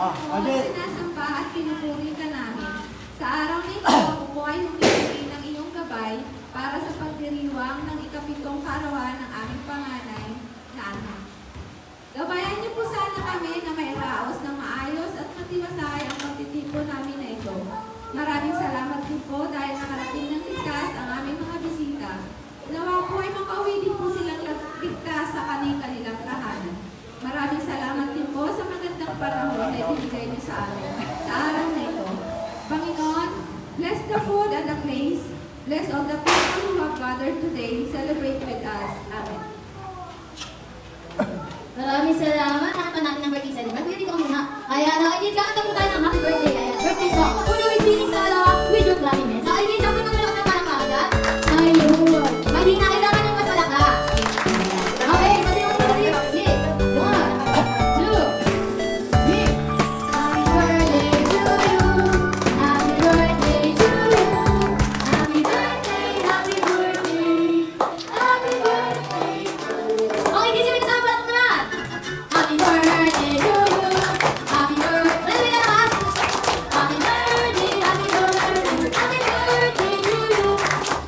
po ang sinasamba at pinupuri ka namin. Sa araw na ito, ako po ay humihingi ng iyong gabay para sa pagdiriwang ng ikapitong karawan ng aming panganay na anak. Gabayan niyo po sana kami na may raos ng maayos at matiwasay ang pagtitipon namin na ito. Maraming salamat din po dahil nakarating ng ligtas ang aming mga bisita. Nawa po ay makauwi din po silang ligtas sa kanilang tahanan. Maraming salamat din po sa magandang panahon na ibinigay niyo sa amin sa araw na ito. Panginoon, bless the food and the place. Bless all the people who have gathered today. Celebrate with us. Amen. Maraming salamat. Nakita natin ang birthday celebration. Pwede ko muna. Kaya nakikita ka kanta po tayo ng happy birthday. Kaya birthday song. Una with feelings sa alawa with your clarinets. Sa akin, dapat naman ako sa palakaga. Ayun. Hindi na kailangan yung mas malakas. Okay, pati yung pati. Sige. 1, 2, 3. Happy birthday to you. Happy birthday to you. Happy birthday, happy birthday. Happy birthday to you. Okay, hindi siya pinasama na. Happy birthday to you. Happy birthday. Happy birthday, happy birthday. Happy birthday to you.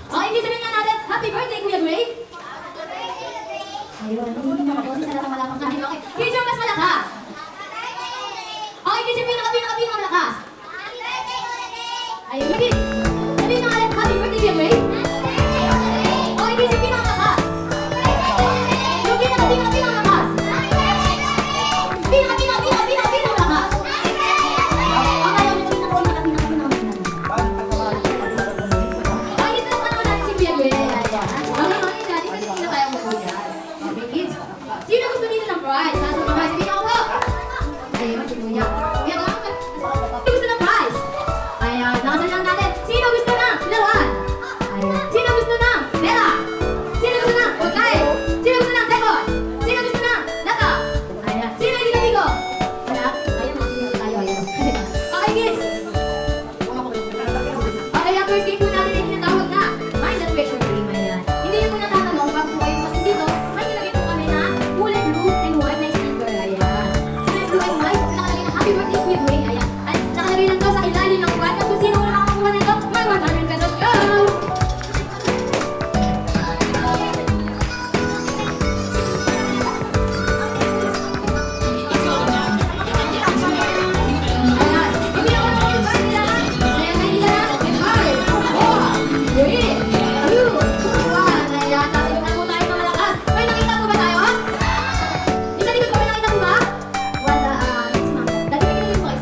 Okay, hindi sabihin nga natin, happy birthday, Kuya Gray. Ayun, hindi na ako. Sana wala pang kain. Okay, hindi siya mas malakas. Okay, hindi siya pinakamalakas. Ayun, hindi. Sabihin nga natin, happy birthday, Kuya Gray. Okay, hindi siya pinakamalakas. Yung pinakamalakas. Pinakamalakas. Ang ayaw mo pinakamalakas. Ay, ito naman naman natin si Kuya Gray. Ayan. Okay, okay natin. Kasi hindi na tayo makuya. Okay, kids. Sino gusto nila ng prize? Nasa mga prize? Sabihin ako po. Ayun, si Kuya. Kuya, baka ka. Sino gusto ng prize? Ayan, nakasalan natin. Sino gusto ng laruan? Ayun. Sino gusto ng pera? Sino gusto ng pagkain? Sino gusto ng second? Sino gusto ng lata? Ayan. Sino hindi naligo? Wala. Ayan, makikita tayo. Ayan. Okay, kids. Okay, ang first game po natin ay tinatawag na Mind the Treasure Game. Ayan. Hindi nyo po natatanong pag po kayo matin dito, may nilagay po kami na kulay blue and white na sticker. Ayan. Kulay blue and white, nakalagay na happy birthday Kuya Gray. Ayan. At nakalagay lang to sa ilalim ng buwan. At kung sino ang makakuha nito, may 100 pesos. Go! Ayan. Hindi ako nakakita nila. Ayan, hindi na. 5, 4, 3, 2, 1. Ayan, sasabihan po tayo ng malakas. May nakita po ba tayo? Isa likod ko, may nakita po ba? Wala. Dati may nakita po kayo.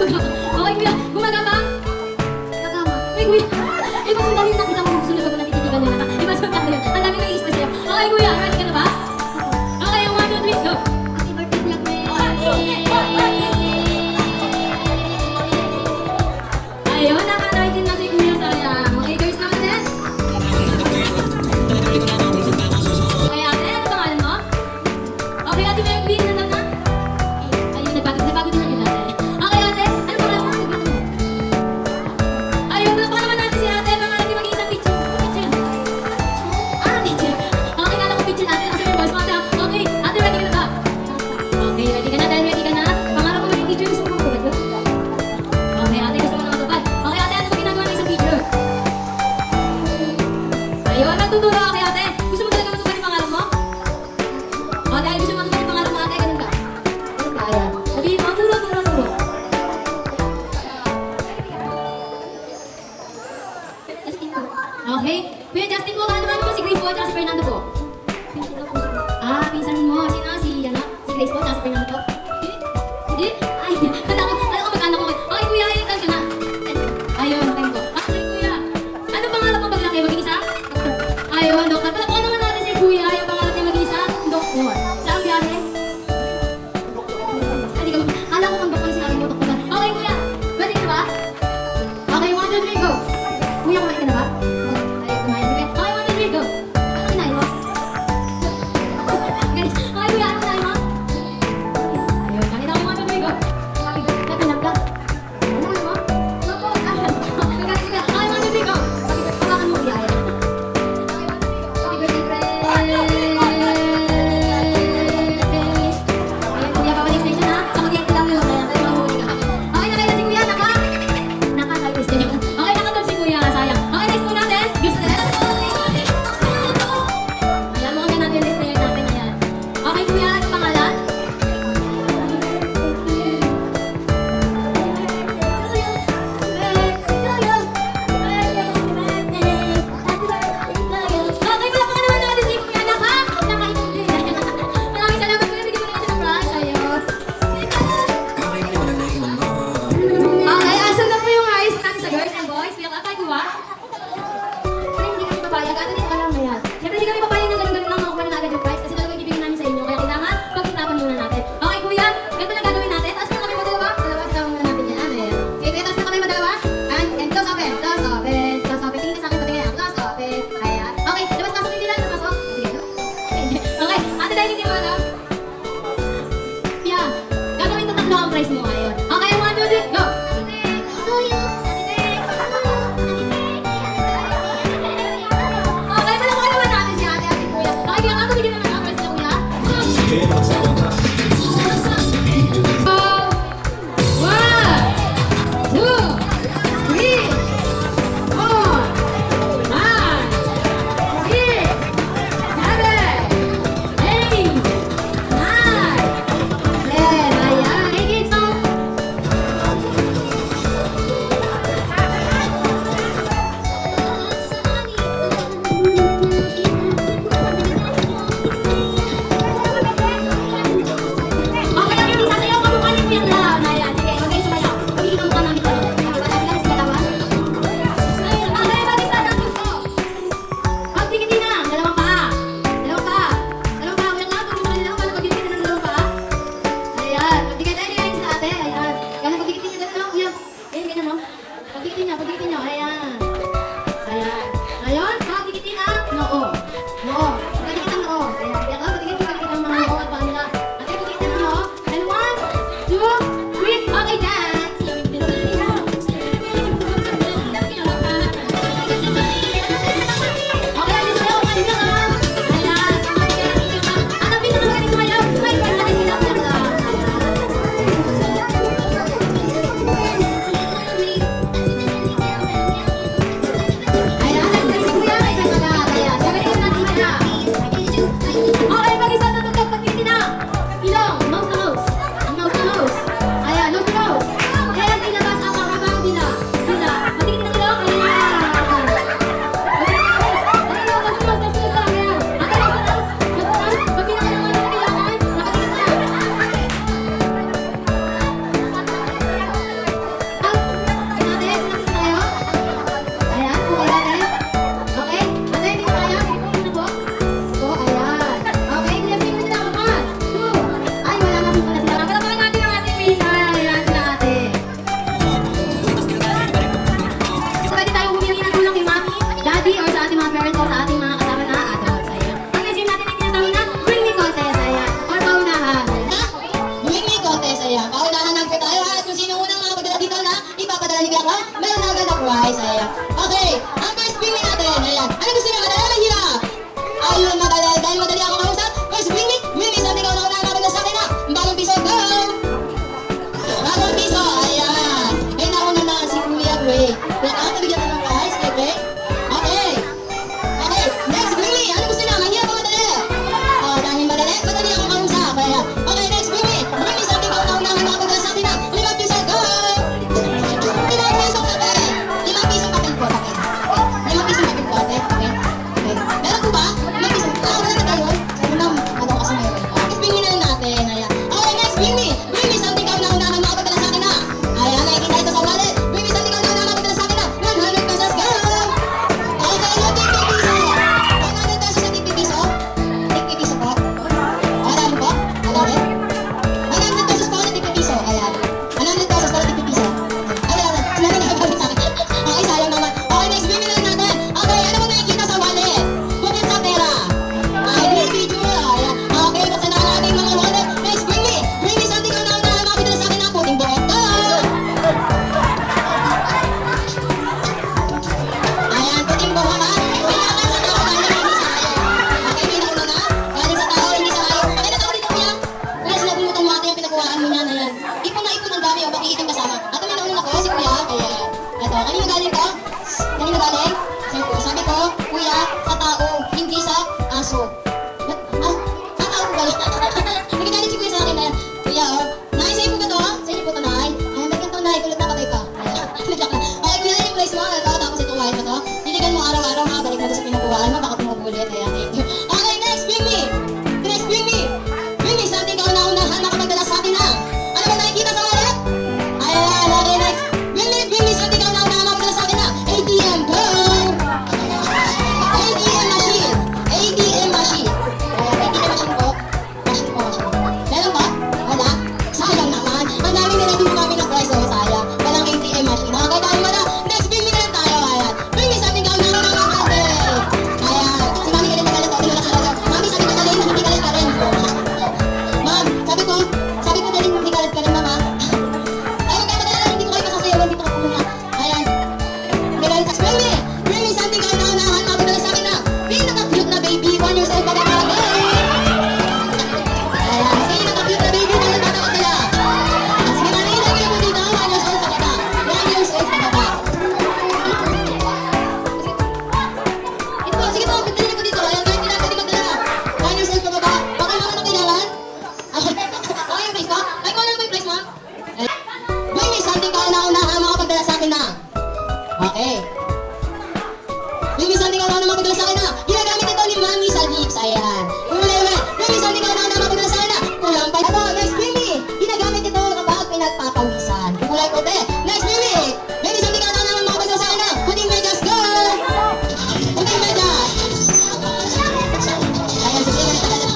Okay, kuya. Gumagapang. Nakama. Uy, kuya. Ibang sandali na kita mo susunod ako natititigan nila. Ibang sandali na. Ang dami nang i-stress sa'yo. Okay, kuya. Ready ka na ba? Okay, 1, 2, 3, go. Happy birthday, Blackberry. Ayun, naka-19 na si Kuya Sayang. Okay, girls naman din. Okay, ate, ano pangalan mo? Okay, ate, may queen na na. Ayun, nagbago din yun, ate. Okay, ate, ano pangalan mo? Ayun, palakpakan naman natin si ate. Pangalan di mag-iisang picture. Picture. Ah, picture. Okay, kala ko picture ka, meron na agad na prize. Ayan. Okay, ang first bring natin. Ayan. Ano gusto niyo? Madali, mahirap? Ayun, madali. Dahil madali ako kausap. First bring me. Bring me something ako na unang sa akin na. Bagong piso, go! Bagong piso, ayan. Eh, nauna na si Kuya Gray. Kaya ako, nabigyan na ng prize, Kuya Gray. Okay. Okay, next bring me. Ano gusto niyo? Mahirap o madali? Oh, dahil madali, madali ako kausap. Ayan. Okay, next bring me. Bring me something ako na unang sa akin na. 5 piso, go! 5 piso papel. 5 piso papel po, papel. 5 piso papel po, ate. Okay. Okay. Meron po ba? 5 piso. Ah, wala na tayo. Sabi na, ano kasi meron. Next bring me na lang natin. Ayan. Okay, next bring me. Bring me something ako na unahan makapagdala sa akin na. Ayan, nakikita ito sa wallet. Bring me something ako na unahan makapagdala sa akin na. 100 pesos, go! Okay, no, 50 piso. 100 pesos sa 50 piso. 50 piso po. Alam po? Alam? 100 pesos po ulit 50 piso. Ayan. 100 pesos po ulit 50 piso. Ayan. Sinabi na agad sa akin. Okay, sayang naman. Okay, next bring me na lang natin. Okay, ano mo nakikita sa wallet? Bukod sa pera. ID, video. Ayan. Okay, buksan na ang ating mga wallet. Next bring me. Bring me something ako na unahan makapagdala sa akin na puting buhok. Go! Ayan, puting buhok ha. Pinakatan sa tao, galing hindi sa kayo. Okay, pinauno na. Galing sa tao, hindi sa kayo. Okay na tao dito kuya. Kuya, sinabunutan mo ate yung pinagkuhaan mo niyan. Ayan. Ipon na ipon ang dami o pakikitim kasama. Ate, may nauna na ko, si kuya. Kaya, eto, kanino galing ko? Kanino galing? Sabi ko, kuya, sa tao, hindi sa aso. Tao ko galing. Nagagalit si kuya sa akin na, kuya, oh. Nay, sa'yo po ba to? Sa inyo po to, Nay? Ay, ba't ganito, Nay? Kulot na patay pa. Ayan. Okay, kuya, yung place mo. Ito, tapos ito, kuhain mo to. Diligan mo araw-araw, ha? Balik mo to sa pinakuhaan mo. Baka tumubulit. Ayan, thank you. Okay, next, bring me. Next, bring me. Bring me something ka una-unahan makapagdala sa akin, ha? Ano ba nakikita sa wallet? Ayan, okay, next. Bring me something ka una-unahan makapagdala sa akin, ha? ATM, go! ATM machine. ATM machine. Ayan, ATM machine po. Machine po, machine. Meron ba? Wala? Sayang naman. Ang dami nila din kami ng price, oh, sayang. Walang ATM machine. Okay, dahil wala. Next, bring me na lang tayo. Ayan. Bring me something ka una-unahan makapagdala. Ayan. Si Mami galit na galit. O, tinulak sa lolo. Mami, sabi ko galing, hindi galit ka rin. Ma'am, sabi ko galing, hindi galit ka rin, mama. Ay, magkakadala, hindi ko kayo masasayawan dito ako muna. Ayan. May galit ka. Bring me something ka una-unahan makapagdala sa akin na. Pinaka-cute na baby. 1 years old pa ba talaga? Ayan. Pinaka-cute na baby. Dahil makakadala. Sige, mami, ilagay mo dito. 1 years old pa ba? 1 years old pa ba? Ito po, sige po, pagdalhin ko dito. Ayan, kahit hindi natin magdala. 1 years old pa ba? Okay, mga nang kailangan? Okay, yung place mo? Ay, kung ano ba yung place mo? Bring me something ka una-unahan makapagdala sa akin na. Okay. Bring me something ka una-unahan makapagdala sa akin na. Ginagamit ito ni Mami sa lips. Ayan. Ulit. Bring me something ka una-unahan makapagdala sa akin na. Kulang pa. Ito, next, bring me. Ginagamit ito kapag pinagpapawisan. Kulay puti. Next, bring me. Bring me something ka una-unahan makapagdala sa akin na. Puting medyas, go! Puting medyas. Ayan, sige, ganito.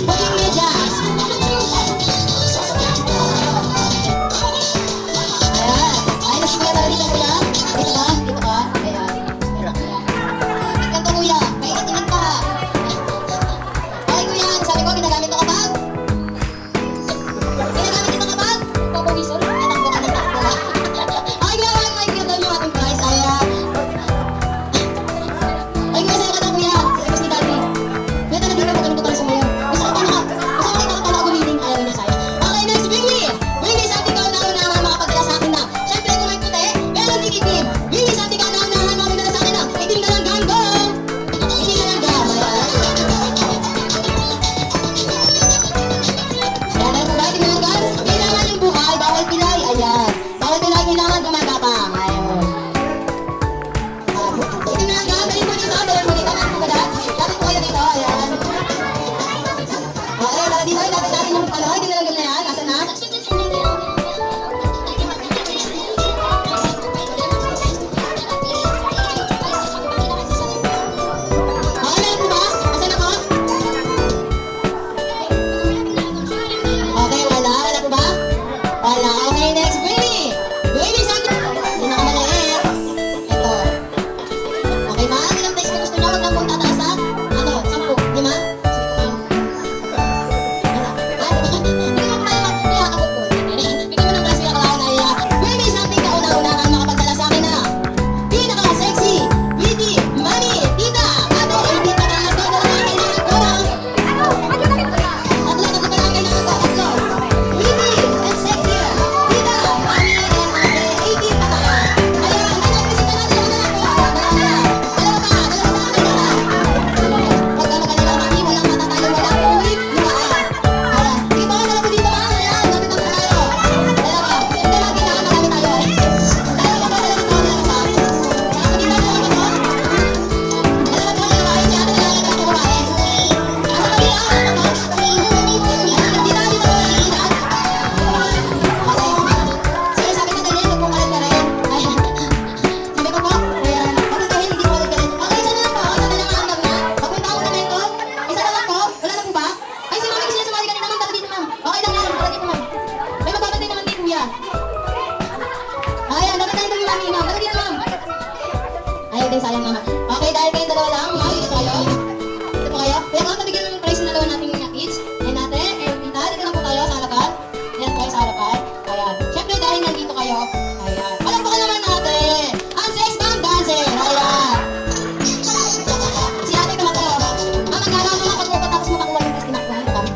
Puting medyas. Ayan. Ay, nasimulan na dito, kuya. Ayan, dapat tayo yung mami, ma'am. Bakit dito, ma'am? Ayaw din, sayang naman. Okay, dahil kayong dalawa lang, ma'am, dito po kayo. Dito po kayo. Kuya, ma'am, nabigyan ng prize na dalawa nating mga kids. And ate, and tita, dito lang po tayo sa harapan. Ayan po kayo sa harapan. Ayan. Siyempre, dahil nandito kayo, ayan. Alam po ka naman natin, ang sex bomb dancer. Ayan. Si ate naman ko. Ma'am, magkala mo lang pag tapos mo makuha yung testing nakuha mo kami.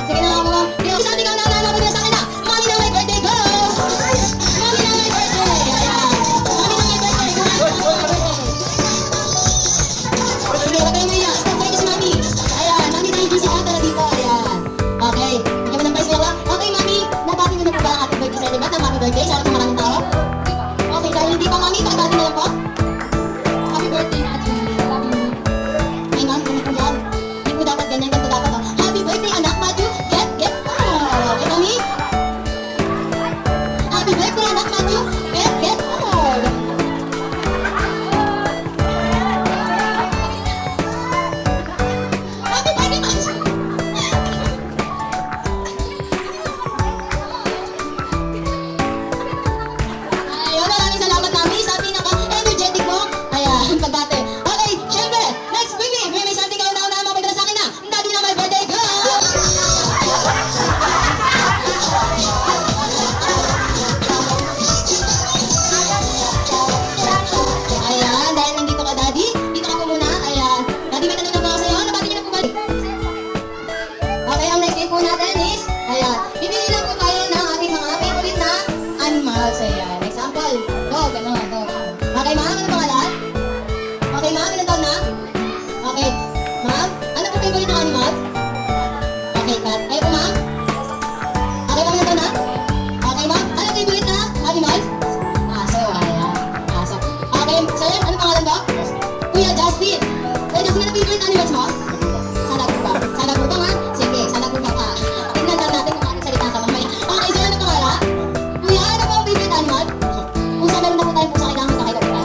Sige na nga mo, ma'am. Yung isa, di ka naalala ko na sa akin na, Mami na may birthday, go! Mami na may birthday. Ayan. Mami na may birthday. Go! Sige, wag kayo maya. Stop kayo si Mami. Ayan, Mami na yung busy ka na dito. Ayan. Okay. Bigyan mo ng prize lang. Okay, Mami. Nabati mo na po ba ang ating birthday celebrant ng Mami birthday? Sa harap ng maraming tao? Okay, dahil hindi pa Mami, pakabati na lang po. Happy birthday, Ate. Ay, ma'am, ganito po yan. Hindi po dapat ganyan, ganito dapat. Oh. Happy birthday, anak, Matthew. Get hard. Okay, Mami? Happy birthday, anak, Matthew. Get hard. Happy birthday, Matthew. Ayun, maraming salamat, Mami, sa pinaka-energetic mo. Ayan, pagbate. Okay, syempre, next baby, may something kayo na mapagdala sa akin na. Daddy na may birthday, go! Ayan, dahil nandito ka, Daddy, dito ka po muna. Ayan, Daddy, may tanong na po ako sa'yo. Nabati niyo na po ba? Okay, ang next game po natin is, ayan, bibili lang po tayo ng ating mga favorite na animals. Ayan, example, dog, ano, dog. Okay, ma'am, ano pangalan? Okay, ma'am, ilan taon na? Okay, ma'am, ano po favorite ng animals? Okay, cat. Kayo po, ma'am? Okay, ma'am, ilan taon na? Okay, ma'am, ano favorite na animals? Aso, ayan, aso. Okay, sir, ano pangalan ba? Kuya Justin. Kuya Justin, ano favorite animals mo? Salaguba. Salaguba, ma'am? Sige, salaguba ka. Tingnan lang natin kung anong salita ka mamaya. Okay, sir, ano pangalan? Kuya, ano po ang favorite animal? Pusa, meron na po tayong pusa. Kailangan mo kakita.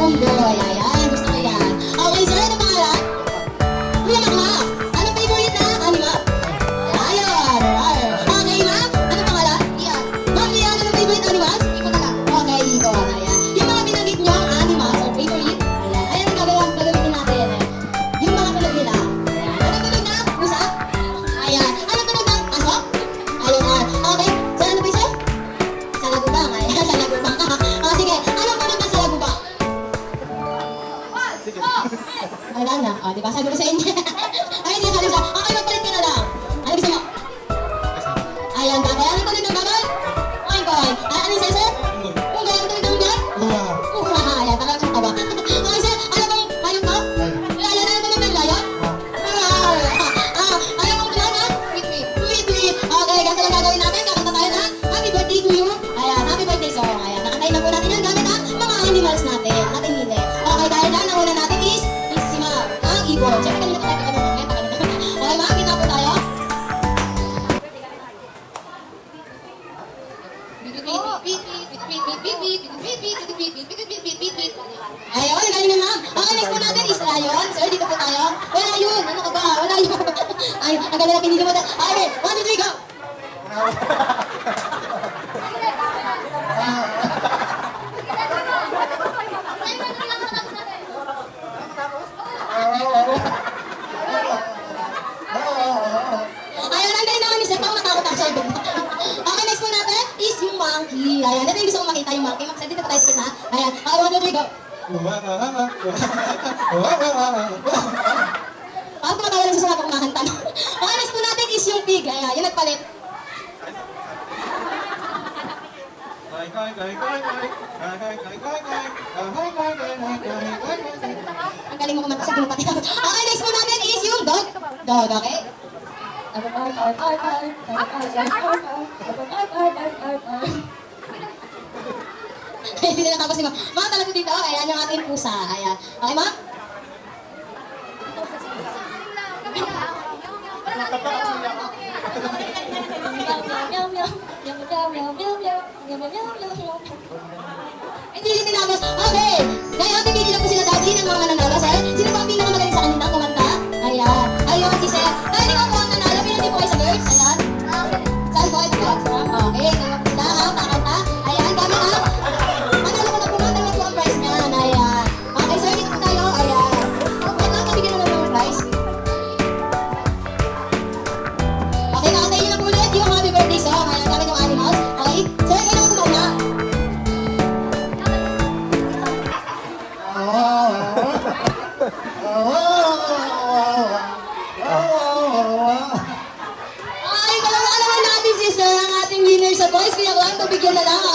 Unggoy, ayan, gusto ko yan. Okay, sir, ano pangalan? Kuya Makma, ano favorite na animal? Ayun, ayun. Okay, ma'am, ano pangalan? Ian. Ma'am, Ian, ano favorite animals? Iko na lang. Okay, iko, ayan. Yung mga binanggit nyo, animals, or favorite, ayan, ayan ang gagamitin natin. Ayan. Yung mga tunog nila. Ayan. Ano tunog na? Pusa? Ayan. Ano tunog na? Aso? Ayun, okay. Sir, ano ba sir? Salagubang, ayan, salagubang ka. Ah, sige, anong tunog na salagubang? Wala na. O, diba? Sabi ko sa inyo. Ay, sige, sabi ko sa okay, magpalit ka na lang. Ano gusto mo? Ayan, tatay. Ano tuloy ng babay? Oingoy. Ano yung sir? Unggoy. Ano tuloy ng unggoy? Ayan, talagang siyang tawa. Okay, sir. Ano bang layon to? Layon? Ano tuloy ng layon? Ano bang tuloy na? Wait. Okay, ganito lang gagawin natin. Kakanta tayo na happy birthday to you. Ayan, happy birthday song. Ayan, nakantayin na po natin yan gamit ang mga animals natin. Natin hili. Okay, dahil dyan, ang una natin is si Ma'am, ang ibon. Siyempre, kanina pa tayo pagkakalungan. Okay, Ma'am, kita po tayo. Ayun, ang galing na, Ma'am. Okay, next po natin is Lion. Sir, dito po tayo. Wala yun. Ano ka ba? Wala yun. Ay, ang galing na pinili mo. Okay, 1, 2, 3, go! Ayun, ang galing naman ni Sir. Parang natakot ako sa ibig. Okay, next po natin is yung monkey. Ayan, ito yung gusto kong makita yung monkey. Mag-send dito po tayo sa gitna. Ayan, okay, 1, 2, 3, go! Parang tumatawa lang siya sa kumakanta. Okay, next po natin is yung pig. Ayan, yung nagpalit. Ang galing mo kumanta sa pinupati. Okay, next po natin is yung dog. Dog, okay? Hindi na tapos si Ma'am. Ma'am, talaga dito. Ayan yung ating pusa. Ayan. Okay, Ma'am? Hindi rin tinapos. Okay. Ngayon, pipili lang po sila daddy ng mga nanalo, sir. Sino ba ang pinakamagaling sa kanila kumanta? Ayan. Ayun, si Sir. Dahil ikaw po ang nanalo, pinantin po kayo sa girls. Ayan. Saan po? Ito po. Okay. Ngayon po sila. Ha? Pakanta. Ayan. Gamit ha.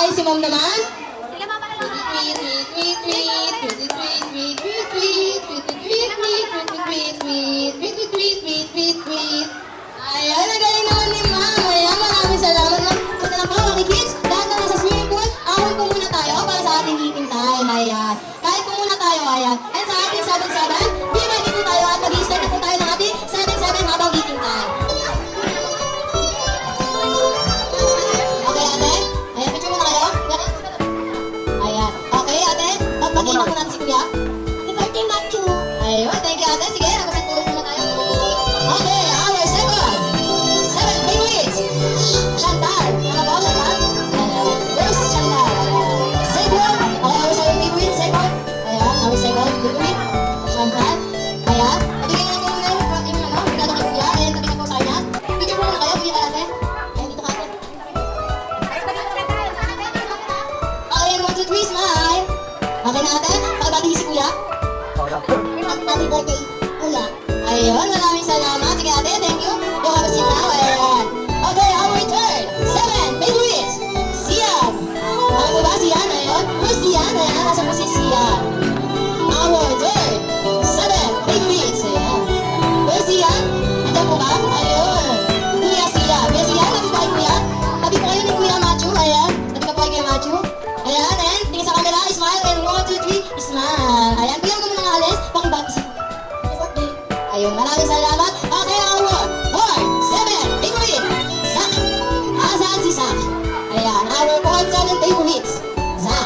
Okay, si ma'am naman. Sila mama na lang. Tweet, tweet, tweet, tweet, tweet, tweet, tweet, tweet, tweet, tweet, tweet, tweet, tweet, tweet, tweet, tweet, tweet. Ayan, ang galing naman ni ma'am. Ayan, maraming salamat ma'am. Punta na po, mga kids. Lahat na nasa swimming pool, awon po muna tayo para sa ating eating time. Ayan. Kahit po muna tayo, ayan. And sa ating 7-7, be ready po tayo at mag-i-start na po tayo ng ating 7-7 habang eating time. Okay, ate? Ayan, picture muna kayo. Ayan. Okay, ate? Pagpakita po natin si kuya. Happy birthday, Machu. Ayun, thank you, ate. Sige, nakasit po muna tayo. Okay, our second. 7 favorites. Chantal. Mga po, Chantal? Ayan. First, Chantal. Second. Okay, our second favorite. Second. Ayan, our second favorite. Chantal. Ayan. Pagiging na po muna yung pinado kay kuya. Ayan, tabi na po sa kanya. Picture po muna kayo, kuya ka, ate. Ayan, dito ka, ate. Okay, 1, 2, 3, smile. Okay na ate, pakibati si kuya. Happy birthday, kuya. Ayun, maraming salamat. Sige ate, thank you. Yung kapasin na, ayan. Okay, our turn. 7 favorites. Sian. Ano po ba, Sian? Ayun. Who's Sian? Ayan, nasa po si Sian. Our turn. 7 favorites. Ayan. Who's Sian? Ito po ba? Ayun. Kuya Sian. Kuya Sian, tabi po kay kuya. Tabi po kayo ni Kuya Machu. Ayan. Tabi ka po kay Kuya Machu. Ayan, and tingin sa camera, smile, and 1, 2, 3, smile. Ayan, kuya, huwag ka muna alis. Pakibati si birthday. Ayun, maraming salamat. Okay, our 4, 7 favorite. Zach. Asan si Zach? Ayan, our 4, 7 favorites. Zach.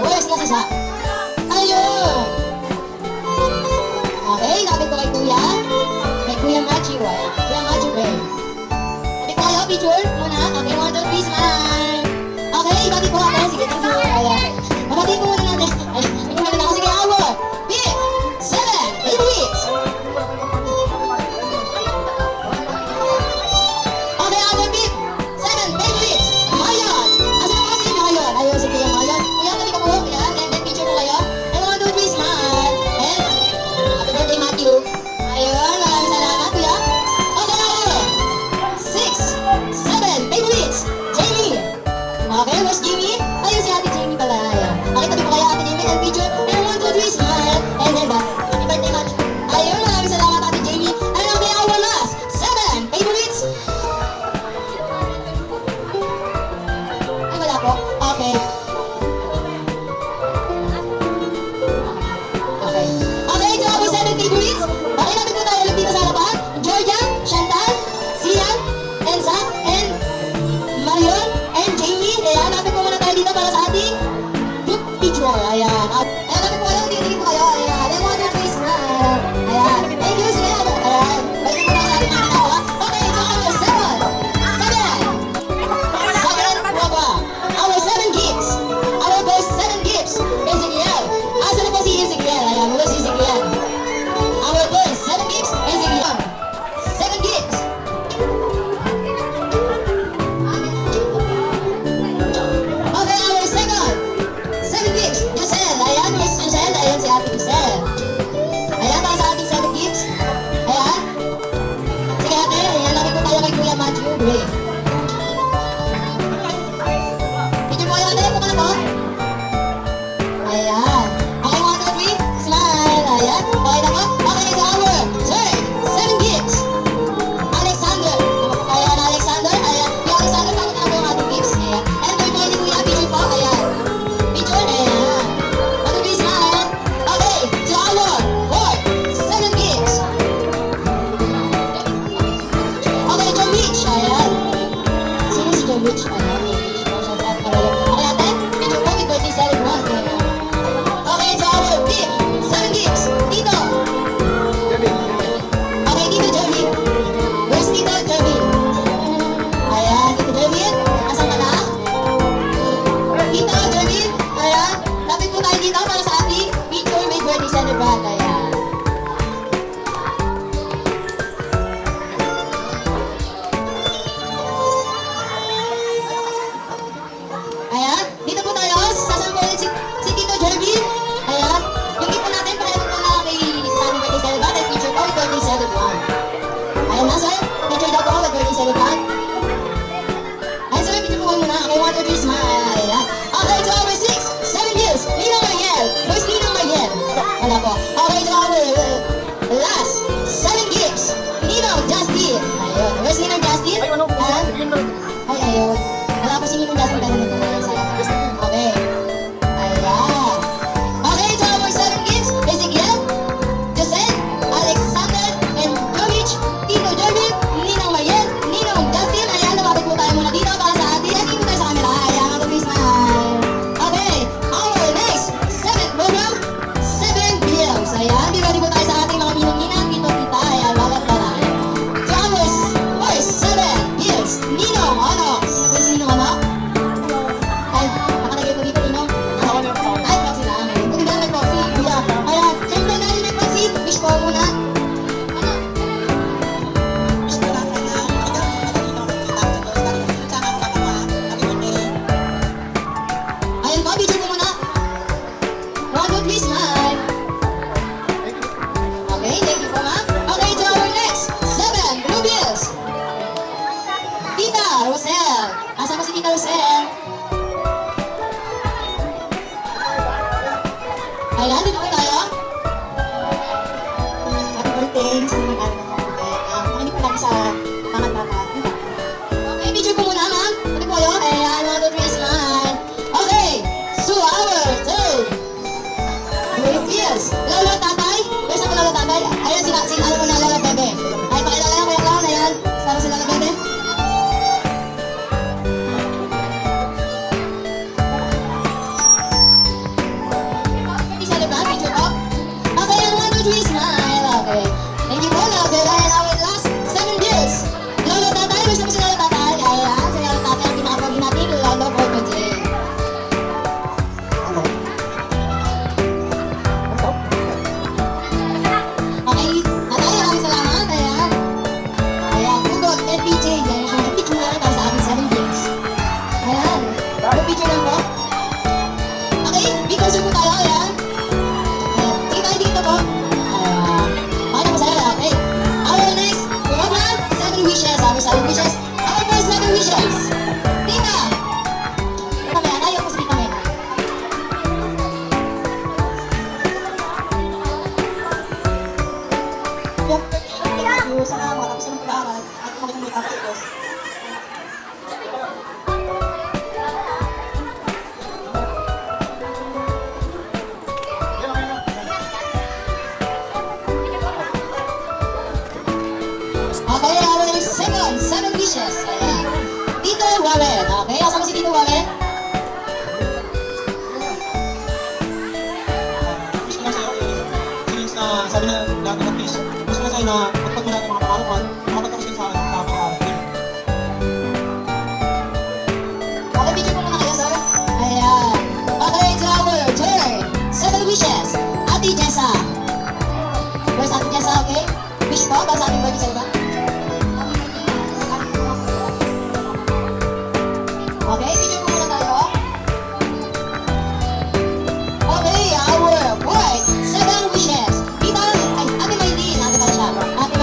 Where's na si Zach? Ayun. Okay, lapit ko kay kuya. Kay Kuya Machu. Ayan, Kuya Machu, Ray. Lapit tayo, picture muna. Okay, 1, 2, 3, smile. Okay, ibati po ako. Sige, thank you. Ayan. Mabati po muna natin. Ayan, ito natin ako. Sige, our 7 favorites. Okay, our 7 favorites. Mayon. Asan po si Mayon? Ayun, si Kuya Mayon. Kuya, tabi ka po. Ayan, and then picture po kayo. And 1, 2, 3, smile. And happy birthday, Matthew. Ayun, maraming salamat, Kuya. Okay, our 6, 7 favorites. Jamie. Okay, where's Jamie? Ayun si Ate Jamie pala. Ayan. Nakita niyo po kaya Ate Jamie and picture. And 1, 2, 3, smile. And then back. Happy birthday, Mat. Ayun, maraming salamat Ate Jamie. And okay, our last 7 favorites. Ay, wala po. Okay. Okay. Okay, so our 7 favorites. Okay, lapit po tayo ulit dito sa harapan. Georgia, Chantal, Sian, and Zach, and Marion, and Jamie. Ayan, lapit po muna tayo dito para sa ating group picture. Ayan. Ayan, lapit po kayo. Tingin po kayo. Ayan. And 1, 2, 3, smile. Ayan. Thank you. Sige. Ayan. Balik po tayo sa ating mga tao. Okay, so our 7 papa. Our 7 gifts. Our first 7 gifts. Ezekiel. Asa na po si Ezekiel? Ayan. Wala si Ezekiel. Our first 7 gifts. Ezekiel. 7 gifts. Okay, our second Ayan, dito po tayo. Happy birthday sa mga nag-aaral ng mabuti. Makinig po lagi sa mga bata. Okay, picture po muna, ma'am. Ano po kayo? Ayan, 1, 2, 3, smile. Okay, so our turn. Yes, lolo tatay. Where's ako lolo tatay? Ayan, ano mo na, lolo bebe. Ay, pakilala lang, kuya clown. Ayan, para si lolo bebe. Birthday celebrant, picture po. Okay, and 1, 2, 3, smile. Okay. Thank you po, lolo bebe. And our last 7 years. Lolo tatay, where's ako si lolo tatay? Ayan, si lolo tatay ang pinakapagin natin, lolo for today. Okay, Tatay, maraming salamat. Ayan. Ayan, Hugot and PJ. Ayan, yung picture na ito sa ating 7 years. Ayan. Yung picture lang po. Okay, be closer po tayo. Ayan. Ayan. Sige tayo dito po. Ayan. Paano po sa'yo? Okay. Our next program, 7 wishes. Our 7 wishes. Our first 7 wishes. Tita! Tita, may ayaw po si Tita May. Sana makatapos ng pag-aaral at kung may tapos. Okay, our second 7 wishes. Ayan. Tito Warren. Okay, asama si Tito Warren? Gusto ko lang sa'yo, since sabi na lahat ng please, gusto ko lang sa'yo na magpagmula ng mga pangarap at makatapos din sa pag-aaral. Okay, video po muna kayo, sir. Ayan. Okay, it's our turn. 7 wishes. Ate Jessa. Where's Ate Jessa, okay? Wish po ba sa ating birthday celebrant? Okay, video po muna tayo. Okay, our fourth 7 wishes. Tita, ay, Ate Maylene. Ate pala siya. Ate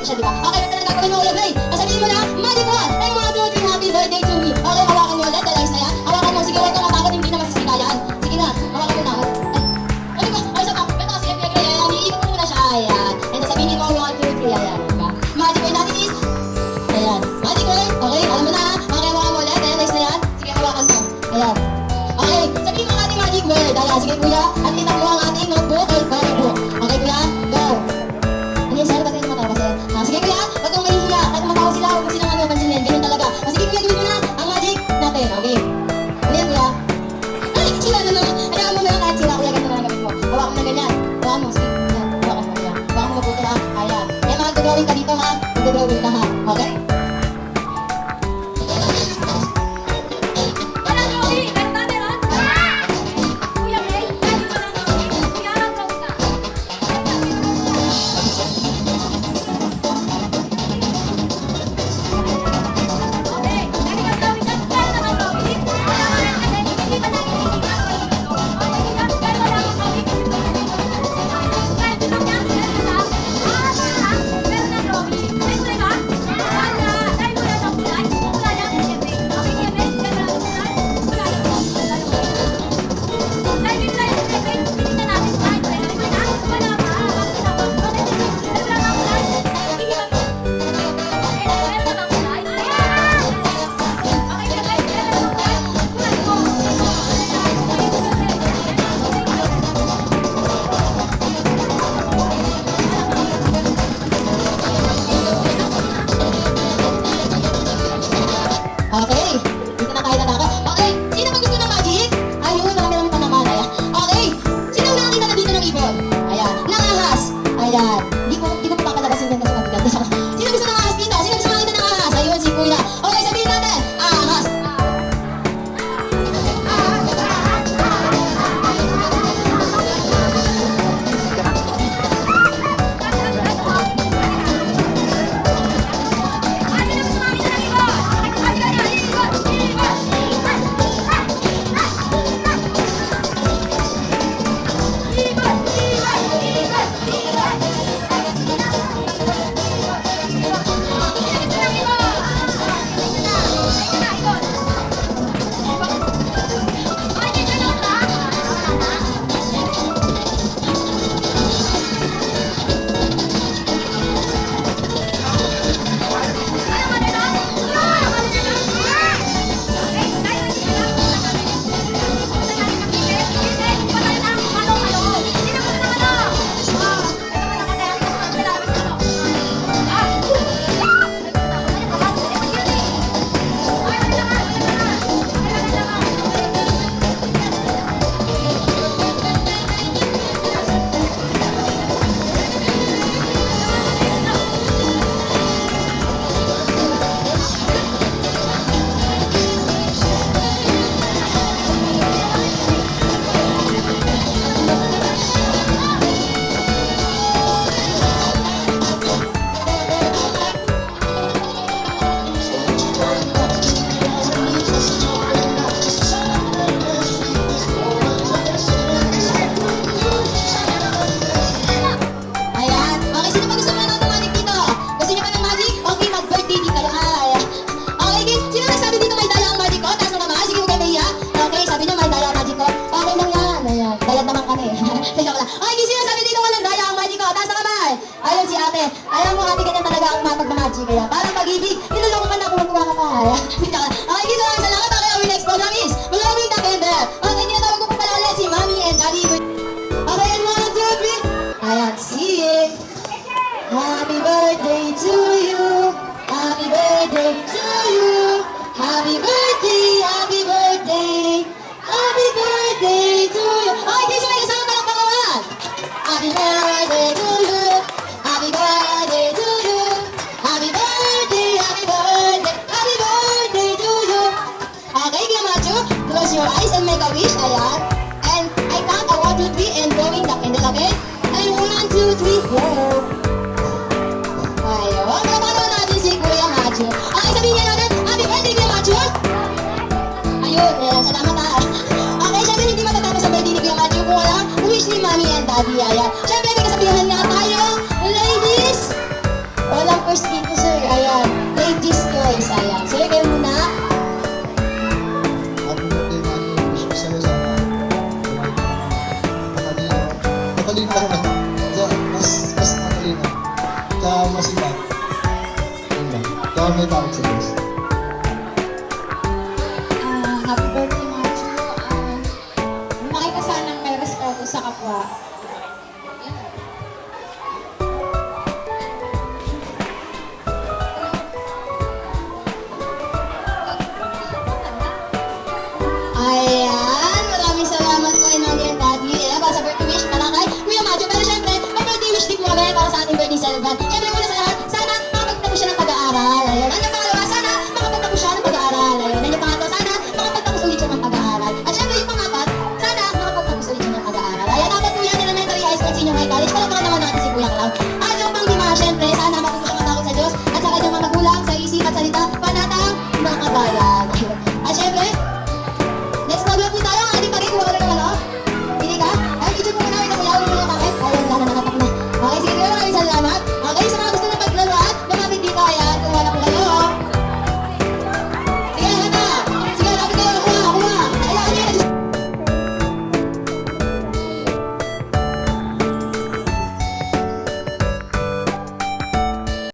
siya, di ba? Okay, ito na gagawin mo ulit, Ray. Sabihin mo na, Magic 1, and 1, 2, 3, happy birthday to me. Okay, hawakan mo ulit, dalays na yan. Hawakan mo, sige, huwag kang matakot, hindi na masisika yan. Sige na, hawakan mo na. Ay, ba? Ay, isa pa. Ito kasi, Ray, ayan, iikot mo muna siya, ayan. And then sabihin mo, 1, 2, 3, ayan, di ba? Magic word natin is, ayan. Magic word, okay, alam mo na, okay, hawakan mo ulit, dalays na yan. Sige, hawakan mo. Ayan. Okay, sabihin mo ang ating magic word. Ayan, sige kuya, at titak mo ang ating notebook or copybook. Okay kuya, go. Ano yun, sir? Ba't kayo matawa kasi? Sige kuya, wag kang mahihiya. Kahit matawa sila, huwag mo silang pansinin. Ganun talaga. Sige kuya, gawin mo na ang magic natin. Okay. Ano yan kuya? Ay, sila na naman. Hayaan mo na lang kahit sila kuya, ganun na lang gawin mo. Hawakan mo na ganyan. Hawakan mo, sige. Yan, hawakan mo yan. Hawakan mo mabuti ha. Ayan. Kaya mag-drawing ka dito ha. Mag-drawing ka ha. Okay? Okay, dito na tayo tataka. Okay, sino mag gusto ng magic? Ayun, marami pa naman. Ayan. Okay, sino nakakita na dito ng ibon? Ayan, nangahas. Ayan, di ko papapalabasin din kasi mabigat. Sino gusto ng ahas dito? Sino gusto makita ng ahas? Ayun, si kuya. Okay, sabihin natin, ahas. Ayan. Okay, sino pa gusto mo ng magic dito? Gusto niyo pa ng magic? Okay, mag-birthday di kayo. Ayan. Okay, guys. Sino nagsabi dito may dala ang magic ko? Taas mo kamay. Sige, huwag kayo mahiya. Okay, sabi niyo may dala ang magic ko. Okay lang yan. Ayan. Dayad naman kami. Teka lang. Okay, guys. Sino sabi dito walang dala ang magic ko? Taas na kamay. Ayun si ate. Alam mo ate, ganyan talaga ang mag-magic. Kaya parang pag-ibig. Niloloko ka na kung magkuha ka pa. Ayan. Teka lang. Okay, guys. Maraming salamat. Okay, our next program is Blowing the Candle. Okay, tinatawag ko po pala ulit si Mommy and Daddy. Okay, and 1, 2, 3. Ayan, sing. Happy birthday to you. Happy birthday to you. Happy birthday, happy birthday. Happy birthday to you. Okay, guys, may kasama palakpakan. Happy birthday to you. Happy birthday to you. Happy birthday, happy birthday. Happy birthday to you. Okay, Kuya Macho, close your eyes and make a wish. Ayan. And I count a 1, 2, 3 and blowing the candle, okay? And 1, 2, 3, go. Ayun, kapanaw natin si Kuya Macho. Okay, sabihin niya natin, happy birthday, Kuya Macho. Ayun, salamat ha. Okay, syempre hindi matatapos sa birthday ni Kuya Macho kung walang wish ni Mommy and Daddy. Ayan. Syempre, may kasabihan nga tayo, ladies, walang Mas matalino. Kaya masipag. Yun lang. Kaya may takot sa Diyos. Happy birthday, Macho. Lumaki ka sanang may respeto sa kapwa.